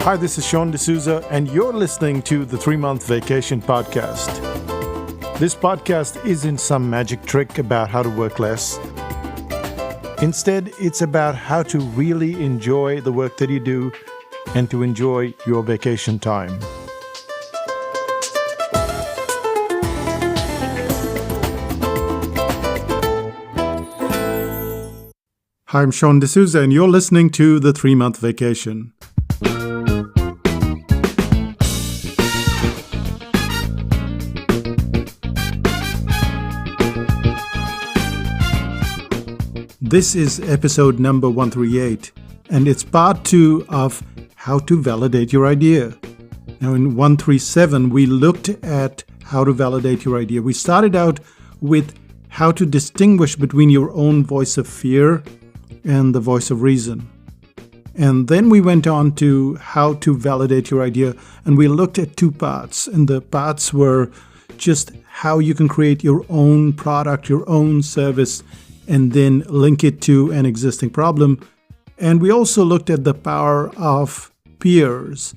Hi, this is Sean D'Souza, and you're listening to the 3-Month Vacation Podcast. This podcast isn't some magic trick about how to work less. Instead, it's about how to really enjoy the work that you do and to enjoy your vacation time. Hi, I'm Sean D'Souza, and you're listening to the 3-Month Vacation. This is episode number 138, and it's part 2 of how to validate your idea. Now in 137, we looked at how to validate your idea. We started out with how to distinguish between your own voice of fear and the voice of reason. And then we went on to how to validate your idea, and we looked at 2 parts. And the parts were just how you can create your own product, your own service, and then link it to an existing problem. And we also looked at the power of peers,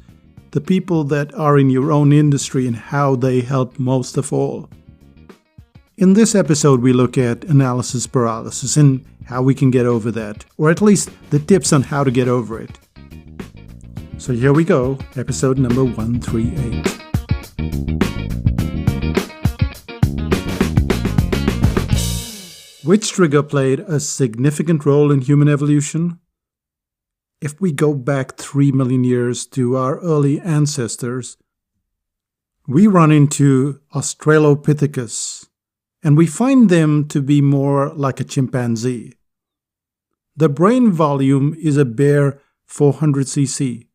the people that are in your own industry and how they help most of all. In this episode, we look at analysis paralysis and how we can get over that, or at least the tips on how to get over it. So here we go, episode number 138. Which trigger played a significant role in human evolution? If we go back 3 million years to our early ancestors, we run into Australopithecus, and we find them to be more like a chimpanzee. The brain volume is a bare 400 cc.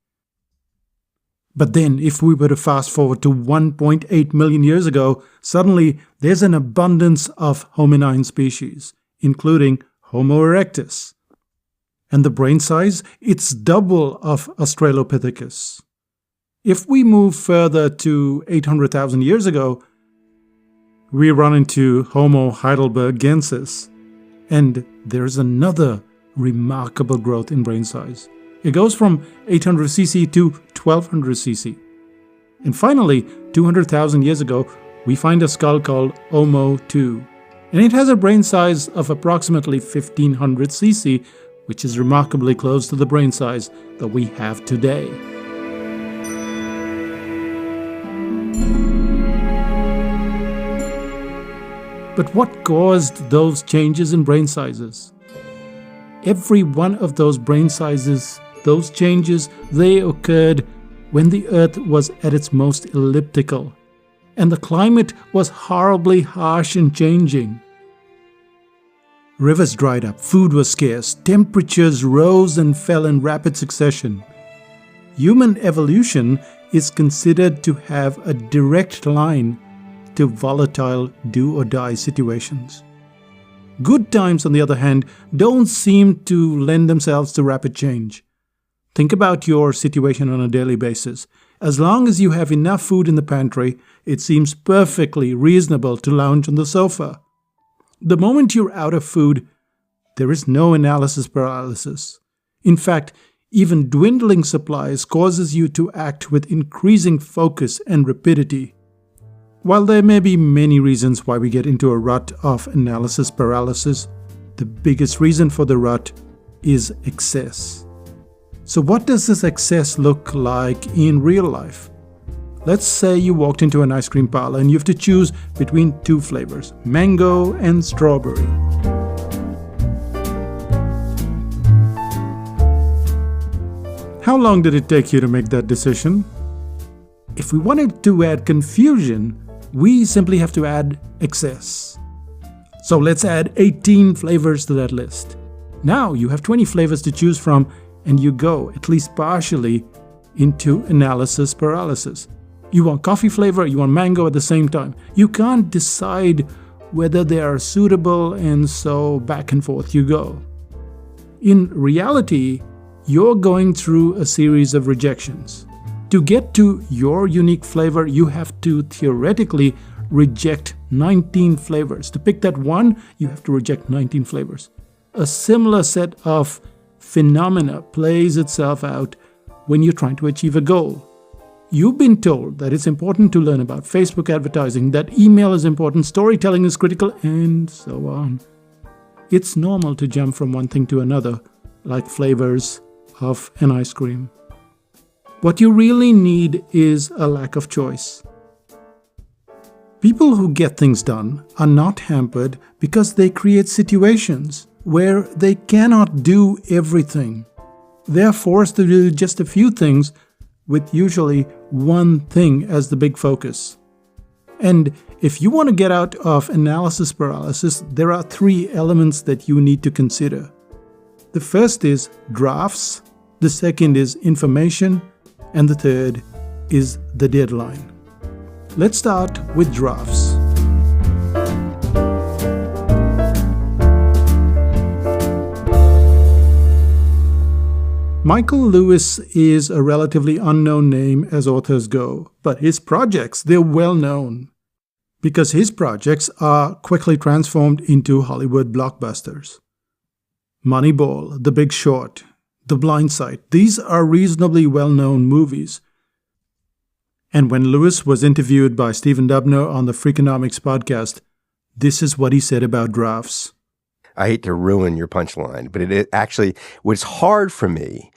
But then, if we were to fast forward to 1.8 million years ago, suddenly there's an abundance of hominine species, including Homo erectus. And the brain size, it's double of Australopithecus. If we move further to 800,000 years ago, we run into Homo heidelbergensis, and there's another remarkable growth in brain size. It goes from 800 cc to 1200 cc. And finally, 200,000 years ago, we find a skull called Homo II. And it has a brain size of approximately 1500 cc, which is remarkably close to the brain size that we have today. But what caused those changes in brain sizes? Every one of those brain sizes, those changes, they occurred when the Earth was at its most elliptical, and the climate was horribly harsh and changing. Rivers dried up, food was scarce, temperatures rose and fell in rapid succession. Human evolution is considered to have a direct line to volatile do-or-die situations. Good times, on the other hand, don't seem to lend themselves to rapid change. Think about your situation on a daily basis. As long as you have enough food in the pantry, it seems perfectly reasonable to lounge on the sofa. The moment you're out of food, there is no analysis paralysis. In fact, even dwindling supplies causes you to act with increasing focus and rapidity. While there may be many reasons why we get into a rut of analysis paralysis, the biggest reason for the rut is excess. So what does this excess look like in real life? Let's say you walked into an ice cream parlor and you have to choose between 2 flavors, mango and strawberry. How long did it take you to make that decision? If we wanted to add confusion, we simply have to add excess. So let's add 18 flavors to that list. Now you have 20 flavors to choose from, and you go, at least partially, into analysis paralysis. You want coffee flavor, you want mango at the same time. You can't decide whether they are suitable, and so back and forth you go. In reality, you're going through a series of rejections. To get to your unique flavor, you have to theoretically reject 19 flavors. To pick that one, you have to reject 19 flavors. A similar set of phenomena plays itself out when you're trying to achieve a goal. You've been told that it's important to learn about Facebook advertising, that email is important, storytelling is critical, and so on. It's normal to jump from one thing to another, like flavors of an ice cream. What you really need is a lack of choice. People who get things done are not hampered because they create situations where they cannot do everything. They are forced to do just a few things with usually one thing as the big focus. And if you want to get out of analysis paralysis, there are 3 elements that you need to consider. The first is drafts, the second is information, and the third is the deadline. Let's start with drafts. Michael Lewis is a relatively unknown name as authors go, but his projects, they're well known because his projects are quickly transformed into Hollywood blockbusters. Moneyball, The Big Short, The Blind Side, these are reasonably well-known movies. And when Lewis was interviewed by Stephen Dubner on the Freakonomics podcast, this is what he said about drafts. I hate to ruin your punchline, but it actually, what's hard for me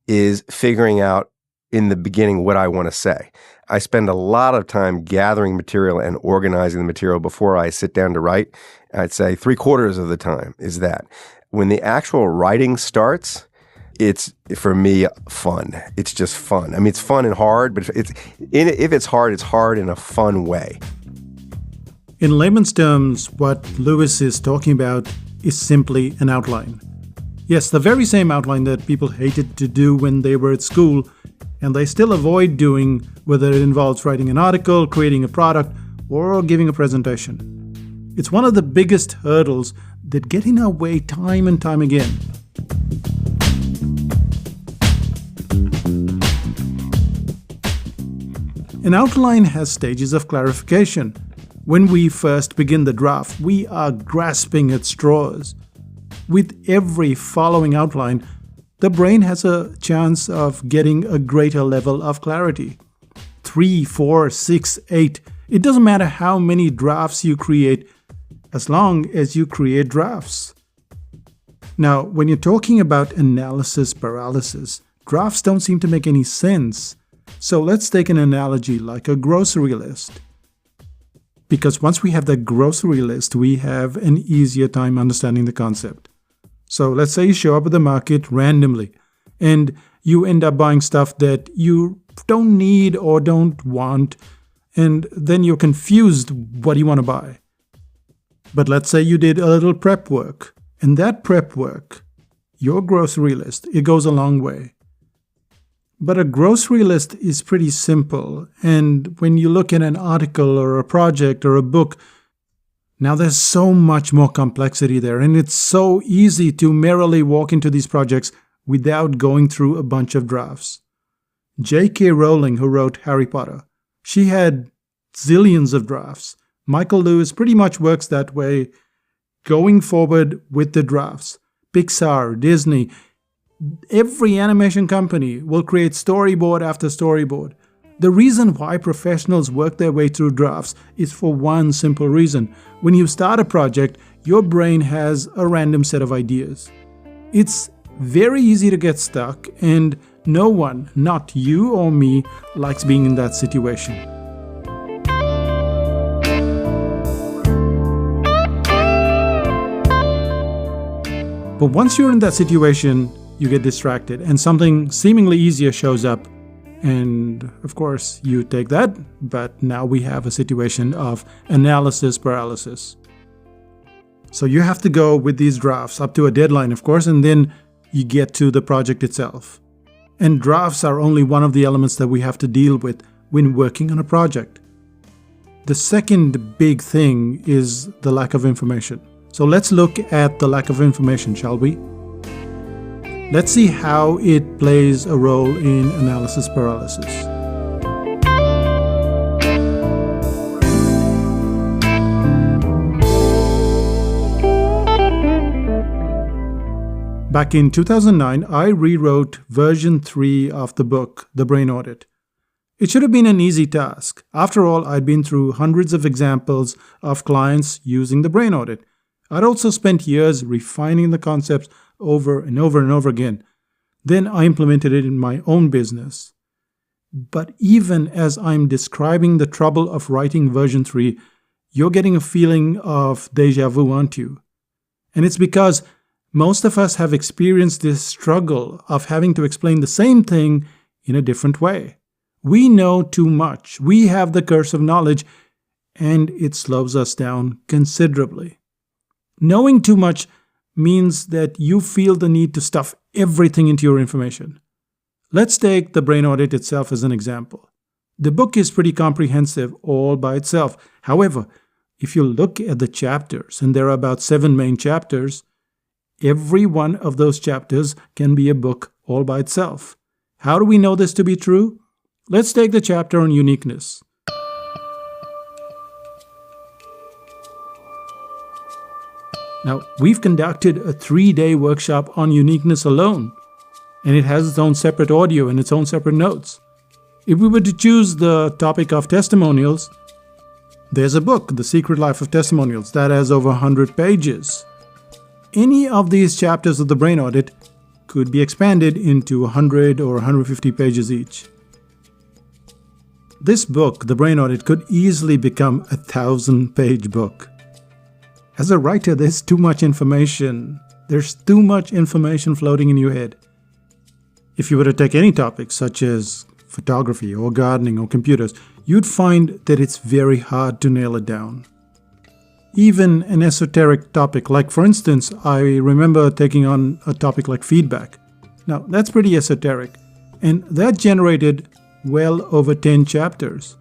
is figuring out in the beginning what I want to say. I spend a lot of time gathering material and organizing the material before I sit down to write. I'd say 3/4 of the time is that. When the actual writing starts, it's, for me, fun. It's just fun. I mean, it's fun and hard, but if it's hard in a fun way. In layman's terms, what Lewis is talking about is simply an outline. Yes, the very same outline that people hated to do when they were at school, and they still avoid doing, whether it involves writing an article, creating a product, or giving a presentation. It's one of the biggest hurdles that get in our way time and time again. An outline has stages of clarification. When we first begin the draft, we are grasping at straws. With every following outline, the brain has a chance of getting a greater level of clarity. 3, 4, 6, 8. It doesn't matter how many drafts you create, as long as you create drafts. Now, when you're talking about analysis paralysis, drafts don't seem to make any sense. So let's take an analogy like a grocery list. Because once we have that grocery list, we have an easier time understanding the concept. So let's say you show up at the market randomly and you end up buying stuff that you don't need or don't want, and then you're confused what you want to buy. But let's say you did a little prep work, and that prep work, your grocery list, it goes a long way. But a grocery list is pretty simple, and when you look at an article or a project or a book, now there's so much more complexity there, and it's so easy to merrily walk into these projects without going through a bunch of drafts. J.K. Rowling, who wrote Harry Potter, she had zillions of drafts. Michael Lewis pretty much works that way, going forward with the drafts. Pixar, Disney, every animation company will create storyboard after storyboard. The reason why professionals work their way through drafts is for one simple reason. When you start a project, your brain has a random set of ideas. It's very easy to get stuck, and no one, not you or me, likes being in that situation. But once you're in that situation, you get distracted and something seemingly easier shows up. And of course, you take that, but now we have a situation of analysis paralysis. So you have to go with these drafts up to a deadline, of course, and then you get to the project itself. And drafts are only one of the elements that we have to deal with when working on a project. The second big thing is the lack of information. So let's look at the lack of information, shall we? Let's see how it plays a role in analysis paralysis. Back in 2009, I rewrote version 3 of the book, The Brain Audit. It should have been an easy task. After all, I'd been through hundreds of examples of clients using the brain audit. I'd also spent years refining the concepts over and over and over again. Then I implemented it in my own business. But even as I'm describing the trouble of writing version 3, you're getting a feeling of déjà vu, aren't you? And it's because most of us have experienced this struggle of having to explain the same thing in a different way. We know too much. We have the curse of knowledge, and it slows us down considerably. Knowing too much means that you feel the need to stuff everything into your information. Let's take the brain audit itself as an example. The book is pretty comprehensive all by itself. However, if you look at the chapters, and there are about 7 main chapters, every one of those chapters can be a book all by itself. How do we know this to be true? Let's take the chapter on uniqueness. Now, we've conducted a 3-day workshop on uniqueness alone, and it has its own separate audio and its own separate notes. If we were to choose the topic of testimonials, there's a book, The Secret Life of Testimonials, that has over 100 pages. Any of these chapters of the brain audit could be expanded into 100 or 150 pages each. This book, The Brain Audit, could easily become a 1,000-page book. As a writer, there's too much information. There's too much information floating in your head. If you were to take any topic, such as photography or gardening or computers, you'd find that it's very hard to nail it down. Even an esoteric topic, like for instance, I remember taking on a topic like feedback. Now, that's pretty esoteric, and that generated well over 10 chapters.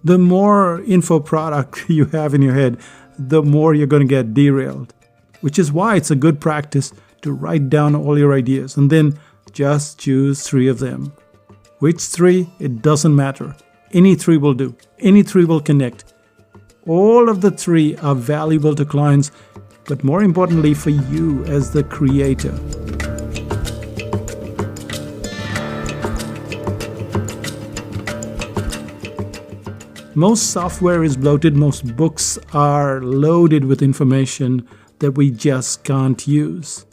The more info product you have in your head, the more you're going to get derailed, which is why it's a good practice to write down all your ideas and then just choose 3 of them. Which 3? It doesn't matter. Any 3 will do. Any 3 will connect. All of the 3 are valuable to clients, but more importantly for you as the creator. Most software is bloated, most books are loaded with information that we just can't use.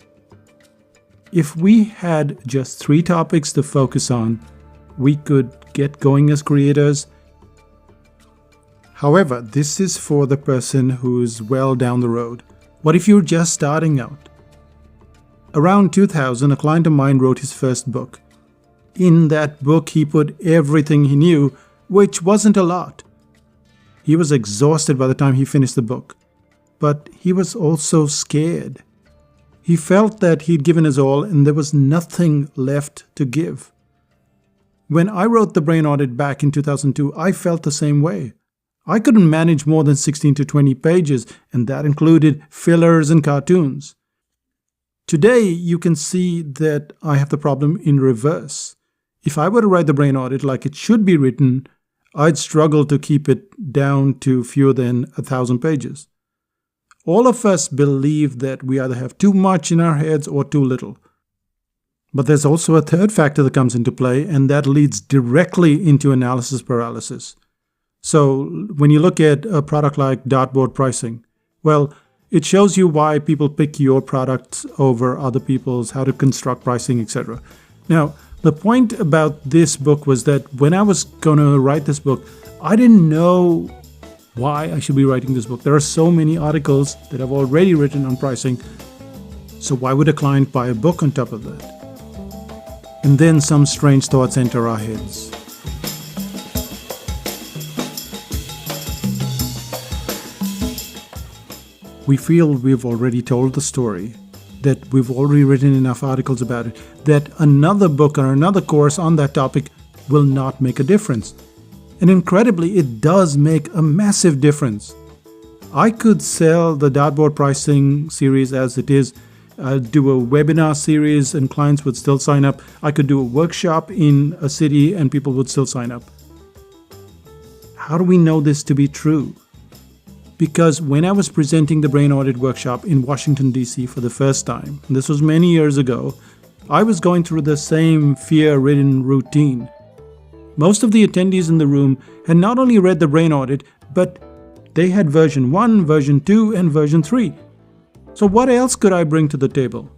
If we had just 3 topics to focus on, we could get going as creators. However, this is for the person who's well down the road. What if you're just starting out? Around 2000, a client of mine wrote his first book. In that book, he put everything he knew, which wasn't a lot. He was exhausted by the time he finished the book, but he was also scared. He felt that he'd given his all and there was nothing left to give. When I wrote The Brain Audit back in 2002, I felt the same way. I couldn't manage more than 16 to 20 pages, and that included fillers and cartoons. Today, you can see that I have the problem in reverse. If I were to write The Brain Audit like it should be written, I'd struggle to keep it down to fewer than 1,000 pages. All of us believe that we either have too much in our heads or too little. But there's also a third factor that comes into play, and that leads directly into analysis paralysis. So when you look at a product like dartboard pricing, well, it shows you why people pick your product over other people's, how to construct pricing, etc. Now, the point about this book was that when I was going to write this book, I didn't know why I should be writing this book. There are so many articles that I've already written on pricing. So why would a client buy a book on top of that? And then some strange thoughts enter our heads. We feel we've already told the story, that we've already written enough articles about it, that another book or another course on that topic will not make a difference. And incredibly, it does make a massive difference. I could sell the dartboard pricing series as it is. I'd do a webinar series and clients would still sign up. I could do a workshop in a city and people would still sign up. How do we know this to be true? because when I was presenting the brain audit workshop in Washington, D.C. for the first time, and this was many years ago, I was going through the same fear-ridden routine. Most of the attendees in the room had not only read the brain audit, but they had version 1, version 2, and version 3. So what else could I bring to the table?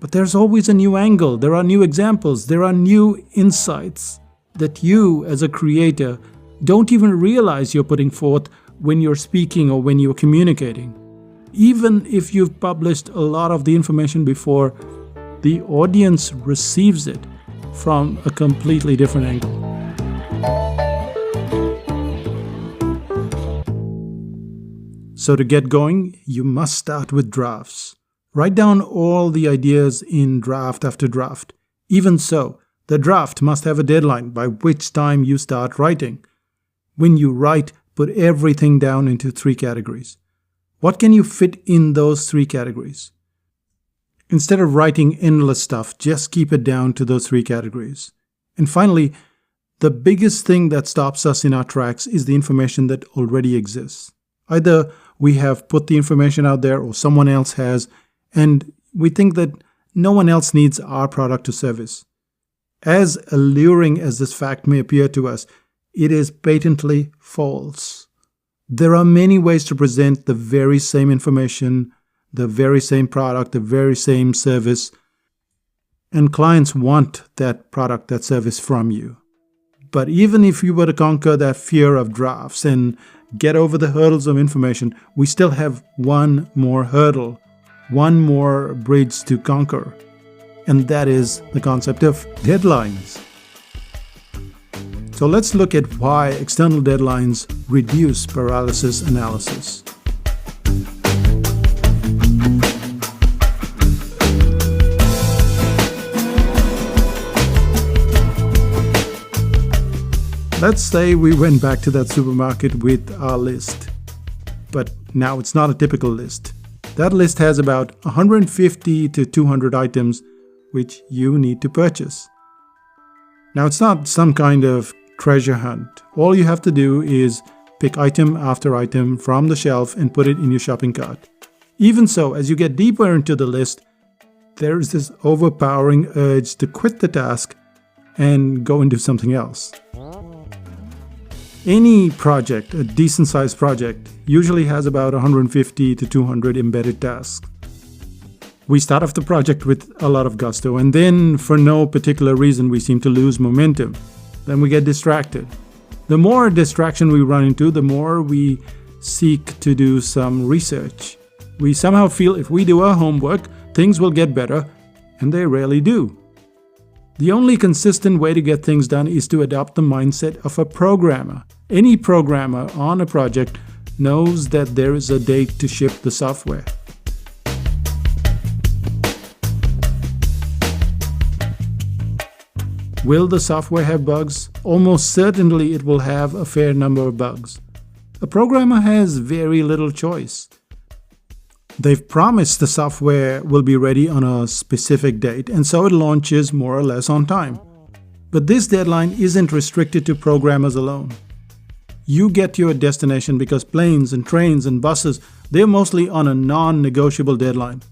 But there's always a new angle, there are new examples, there are new insights that you, as a creator, don't even realize you're putting forth when you're speaking or when you're communicating. Even if you've published a lot of the information before, the audience receives it from a completely different angle. So to get going, you must start with drafts. Write down all the ideas in draft after draft. Even so, the draft must have a deadline by which time you start writing. When you write, put everything down into 3 categories. What can you fit in those 3 categories? Instead of writing endless stuff, just keep it down to those 3 categories. And finally, the biggest thing that stops us in our tracks is the information that already exists. Either we have put the information out there or someone else has, and we think that no one else needs our product or service. As alluring as this fact may appear to us, it is patently false. There are many ways to present the very same information, the very same product, the very same service, and clients want that product, that service from you. But even if you were to conquer that fear of drafts and get over the hurdles of information, we still have one more hurdle, one more bridge to conquer, and that is the concept of deadlines. So let's look at why external deadlines reduce paralysis analysis. Let's say we went back to that supermarket with our list, but now it's not a typical list. That list has about 150 to 200 items which you need to purchase. Now it's not some kind of treasure hunt. All you have to do is pick item after item from the shelf and put it in your shopping cart. Even so, as you get deeper into the list, there is this overpowering urge to quit the task and go and do something else. Any project, a decent sized project, usually has about 150 to 200 embedded tasks. We start off the project with a lot of gusto, and then for no particular reason we seem to lose momentum. Then we get distracted. The more distraction we run into, the more we seek to do some research. We somehow feel if we do our homework, things will get better, and they rarely do. The only consistent way to get things done is to adopt the mindset of a programmer. Any programmer on a project knows that there is a date to ship the software. Will the software have bugs? Almost certainly it will have a fair number of bugs. A programmer has very little choice. They've promised the software will be ready on a specific date, and so it launches more or less on time. But this deadline isn't restricted to programmers alone. You get to your destination because planes and trains and buses, they're mostly on a non-negotiable deadline.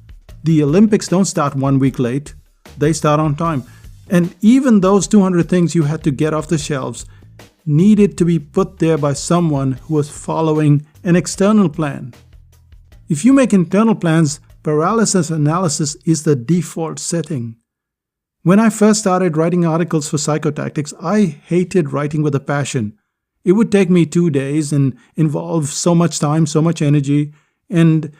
The Olympics don't start 1 week late, they start on time. And even those 200 things you had to get off the shelves needed to be put there by someone who was following an external plan. If you make internal plans, paralysis analysis is the default setting. When I first started writing articles for Psychotactics, I hated writing with a passion. It would take me 2 days and involve so much time, so much energy, and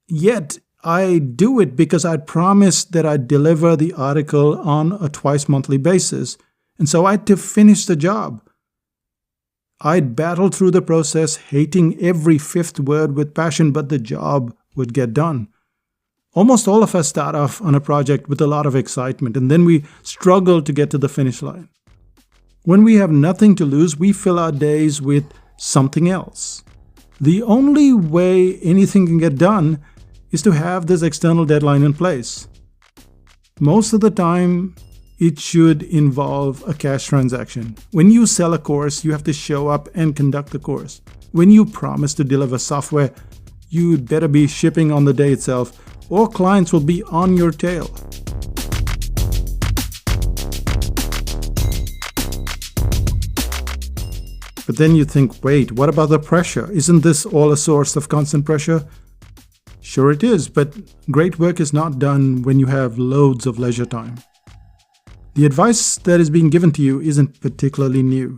yet I do it because I'd promised that I'd deliver the article on a twice-monthly basis, and so I had to finish the job. I'd battle through the process, hating every fifth word with passion, but the job would get done. Almost all of us start off on a project with a lot of excitement, and then we struggle to get to the finish line. When we have nothing to lose, we fill our days with something else. The only way anything can get done is to have this external deadline in place. Most of the time, it should involve a cash transaction. When you sell a course, you have to show up and conduct the course. When you promise to deliver software, you'd better be shipping on the day itself, or clients will be on your tail. But then you think, wait, what about the pressure? Isn't this all a source of constant pressure? Sure it is, but great work is not done when you have loads of leisure time. The advice that is being given to you isn't particularly new.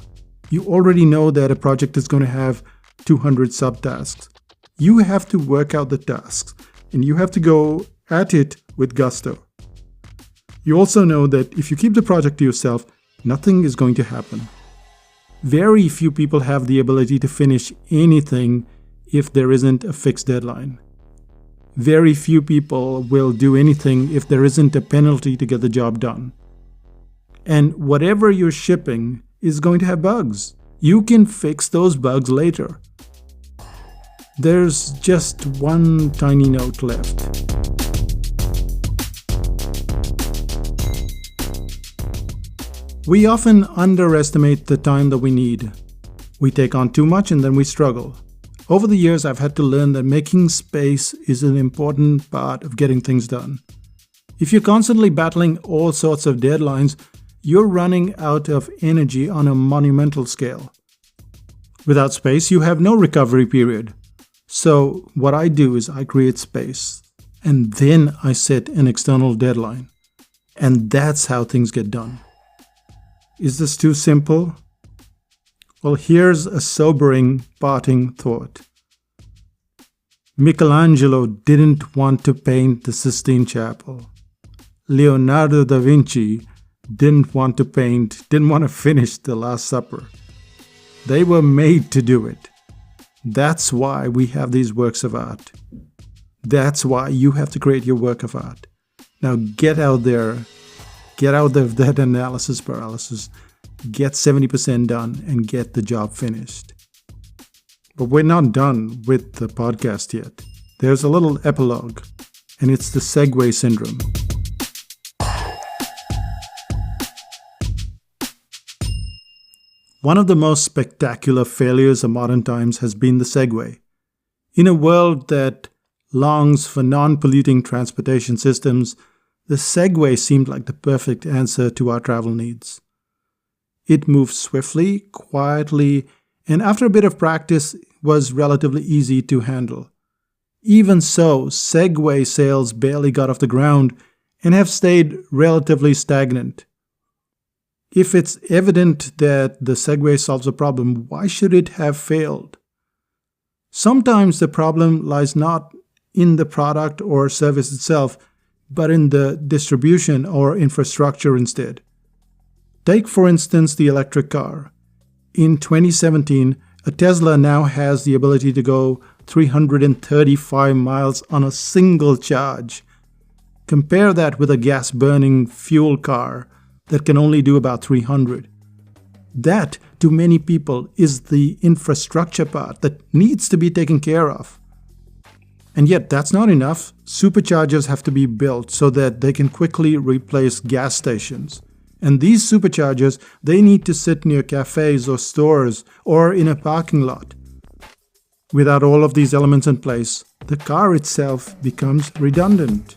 You already know that a project is going to have 200 subtasks. You have to work out the tasks, and you have to go at it with gusto. You also know that if you keep the project to yourself, nothing is going to happen. Very few people have the ability to finish anything if there isn't a fixed deadline. Very few people will do anything if there isn't a penalty to get the job done. And whatever you're shipping is going to have bugs. You can fix those bugs later. There's just one tiny note left. We often underestimate the time that we need. We take on too much and then we struggle. Over the years, I've had to learn that making space is an important part of getting things done. If you're constantly battling all sorts of deadlines, you're running out of energy on a monumental scale. Without space, you have no recovery period. So what I do is I create space, and then I set an external deadline. And that's how things get done. Is this too simple? Well, here's a sobering parting thought. Michelangelo didn't want to paint the Sistine Chapel. Leonardo da Vinci didn't want to finish the Last Supper. They were made to do it. That's why we have these works of art. That's why you have to create your work of art. Now get out there. Get out of that analysis paralysis, get 70% done, and get the job finished. But we're not done with the podcast yet. There's a little epilogue, and it's the Segway syndrome. One of the most spectacular failures of modern times has been the Segway. In a world that longs for non-polluting transportation systems, the Segway seemed like the perfect answer to our travel needs. It moved swiftly, quietly, and after a bit of practice, was relatively easy to handle. Even so, Segway sales barely got off the ground and have stayed relatively stagnant. If it's evident that the Segway solves a problem, why should it have failed? Sometimes the problem lies not in the product or service itself, but in the distribution or infrastructure instead. Take, for instance, the electric car. In 2017, a Tesla now has the ability to go 335 miles on a single charge. Compare that with a gas-burning fuel car that can only do about 300. That, to many people, is the infrastructure part that needs to be taken care of. And yet, that's not enough. Superchargers have to be built so that they can quickly replace gas stations. And these superchargers, they need to sit near cafes or stores or in a parking lot. Without all of these elements in place, the car itself becomes redundant.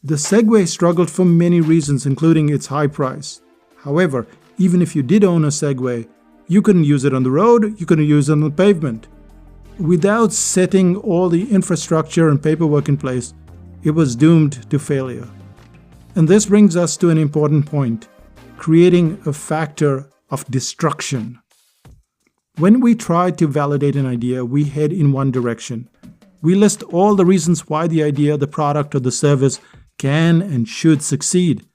The Segway struggled for many reasons, including its high price. However, even if you did own a Segway, you couldn't use it on the road, you couldn't use it on the pavement. Without setting all the infrastructure and paperwork in place, it was doomed to failure. And this brings us to an important point, creating a factor of destruction. When we try to validate an idea, we head in one direction. We list all the reasons why the idea, the product, or the service can and should succeed.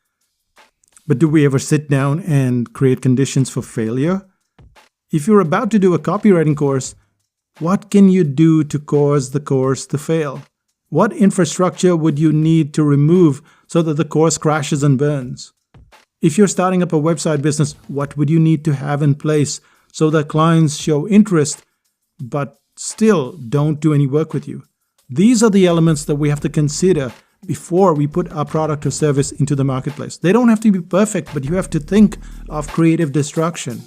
But do we ever sit down and create conditions for failure? If you're about to do a copywriting course, what can you do to cause the course to fail? What infrastructure would you need to remove so that the course crashes and burns? If you're starting up a website business, what would you need to have in place so that clients show interest but still don't do any work with you? These are the elements that we have to consider before we put our product or service into the marketplace. They don't have to be perfect, but you have to think of creative destruction.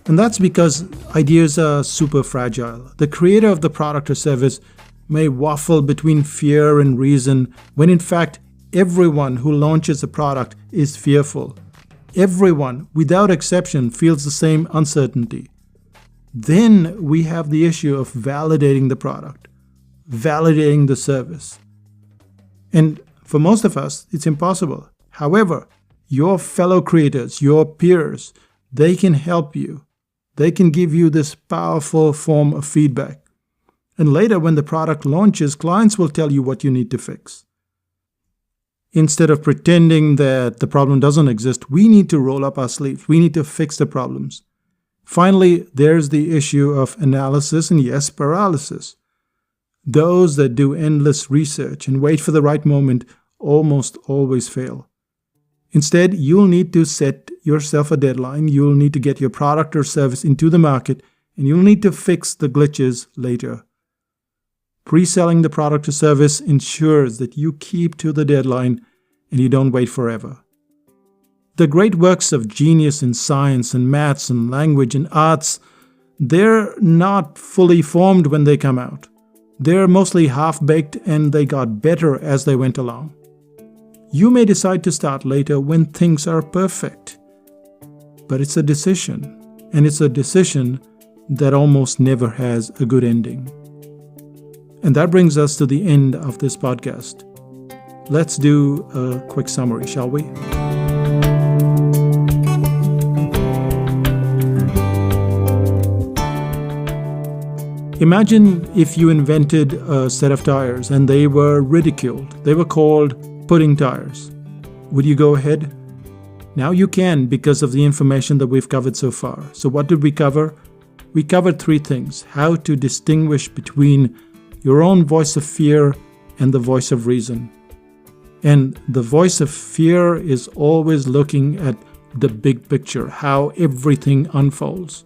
And that's because ideas are super fragile. The creator of the product or service may waffle between fear and reason, when in fact, everyone who launches a product is fearful. Everyone, without exception, feels the same uncertainty. Then we have the issue of validating the product, validating the service. And for most of us, it's impossible. However, your fellow creators, your peers, they can help you. They can give you this powerful form of feedback. And later, when the product launches, clients will tell you what you need to fix. Instead of pretending that the problem doesn't exist, we need to roll up our sleeves. We need to fix the problems. Finally, there's the issue of analysis and yes, paralysis. Those that do endless research and wait for the right moment almost always fail. Instead, you'll need to set yourself a deadline. You'll need to get your product or service into the market, and you'll need to fix the glitches later. Pre-selling the product or service ensures that you keep to the deadline and you don't wait forever. The great works of genius in science and maths and language and arts, they're not fully formed when they come out. They're mostly half-baked and they got better as they went along. You may decide to start later when things are perfect. But it's a decision, and it's a decision that almost never has a good ending. And that brings us to the end of this podcast. Let's do a quick summary, shall we? Imagine if you invented a set of tires and they were ridiculed. They were called pudding tires. Would you go ahead? Now you can because of the information that we've covered so far. So what did we cover? We covered 3 things. How to distinguish between your own voice of fear and the voice of reason. And the voice of fear is always looking at the big picture, how everything unfolds.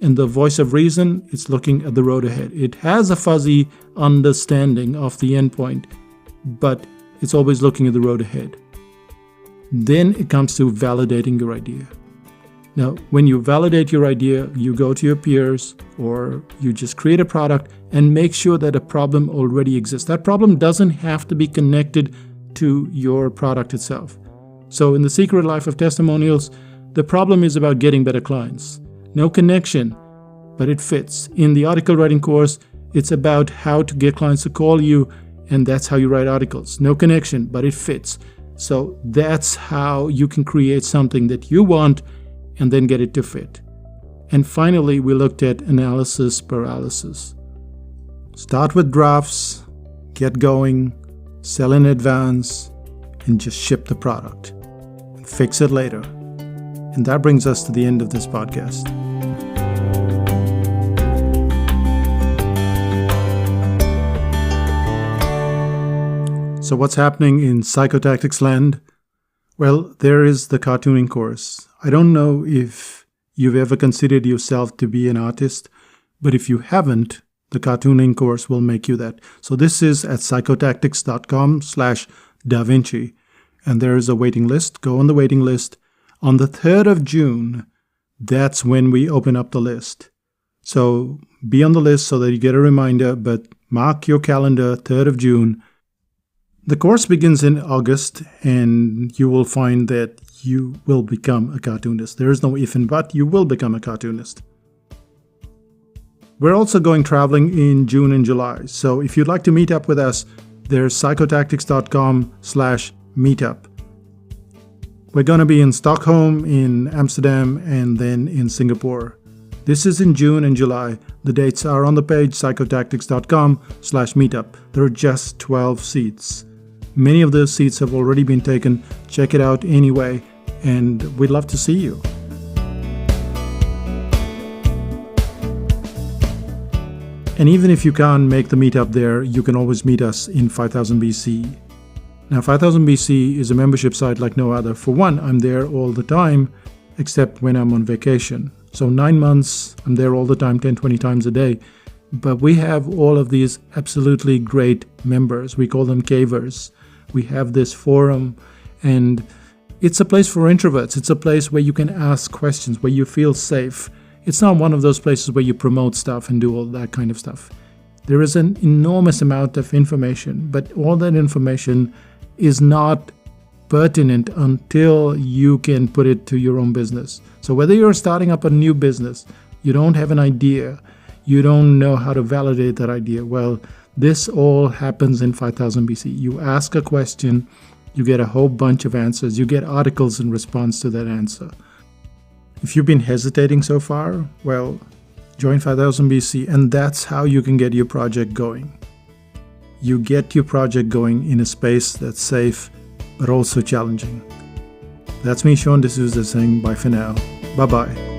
And the voice of reason is looking at the road ahead. It has a fuzzy understanding of the endpoint, but it's always looking at the road ahead. Then it comes to validating your idea. Now, when you validate your idea, you go to your peers or you just create a product and make sure that a problem already exists. That problem doesn't have to be connected to your product itself. So in The Secret Life of Testimonials, the problem is about getting better clients. No connection, but it fits. In the article writing course, it's about how to get clients to call you, and that's how you write articles. No connection, but it fits. So that's how you can create something that you want and then get it to fit. And finally, we looked at analysis-paralysis. Start with drafts, get going, sell in advance, and just ship the product. And fix it later. And that brings us to the end of this podcast. So what's happening in Psychotactics land? Well, there is the cartooning course. I don't know if you've ever considered yourself to be an artist, but if you haven't, the cartooning course will make you that. So this is at psychotactics.com/DaVinci. And there is a waiting list. Go on the waiting list. On the 3rd of June, that's when we open up the list. So be on the list so that you get a reminder, but mark your calendar, 3rd of June. The course begins in August, and you will find that you will become a cartoonist. There is no if and but, you will become a cartoonist. We're also going traveling in June and July. So if you'd like to meet up with us, there's psychotactics.com/meetup. We're going to be in Stockholm, in Amsterdam, and then in Singapore. This is in June and July. The dates are on the page psychotactics.com/meetup. There are just 12 seats. Many of those seats have already been taken. Check it out anyway, and we'd love to see you. And even if you can't make the meetup there, you can always meet us in 5000 BC. Now, 5000 BC is a membership site like no other. For one, I'm there all the time, except when I'm on vacation. So 9 months, I'm there all the time, 10, 20 times a day. But we have all of these absolutely great members. We call them cavers. We have this forum, and it's a place for introverts. It's a place where you can ask questions, where you feel safe. It's not one of those places where you promote stuff and do all that kind of stuff. There is an enormous amount of information, but all that information is not pertinent until you can put it to your own business. So whether you're starting up a new business, you don't have an idea, you don't know how to validate that idea. Well, this all happens in 5000 BC. You ask a question, you get a whole bunch of answers. You get articles in response to that answer. If you've been hesitating so far, well, join 5000 BC, and that's how you can get your project going. You get your project going in a space that's safe, but also challenging. That's me, Sean D'Souza, saying bye for now. Bye-bye.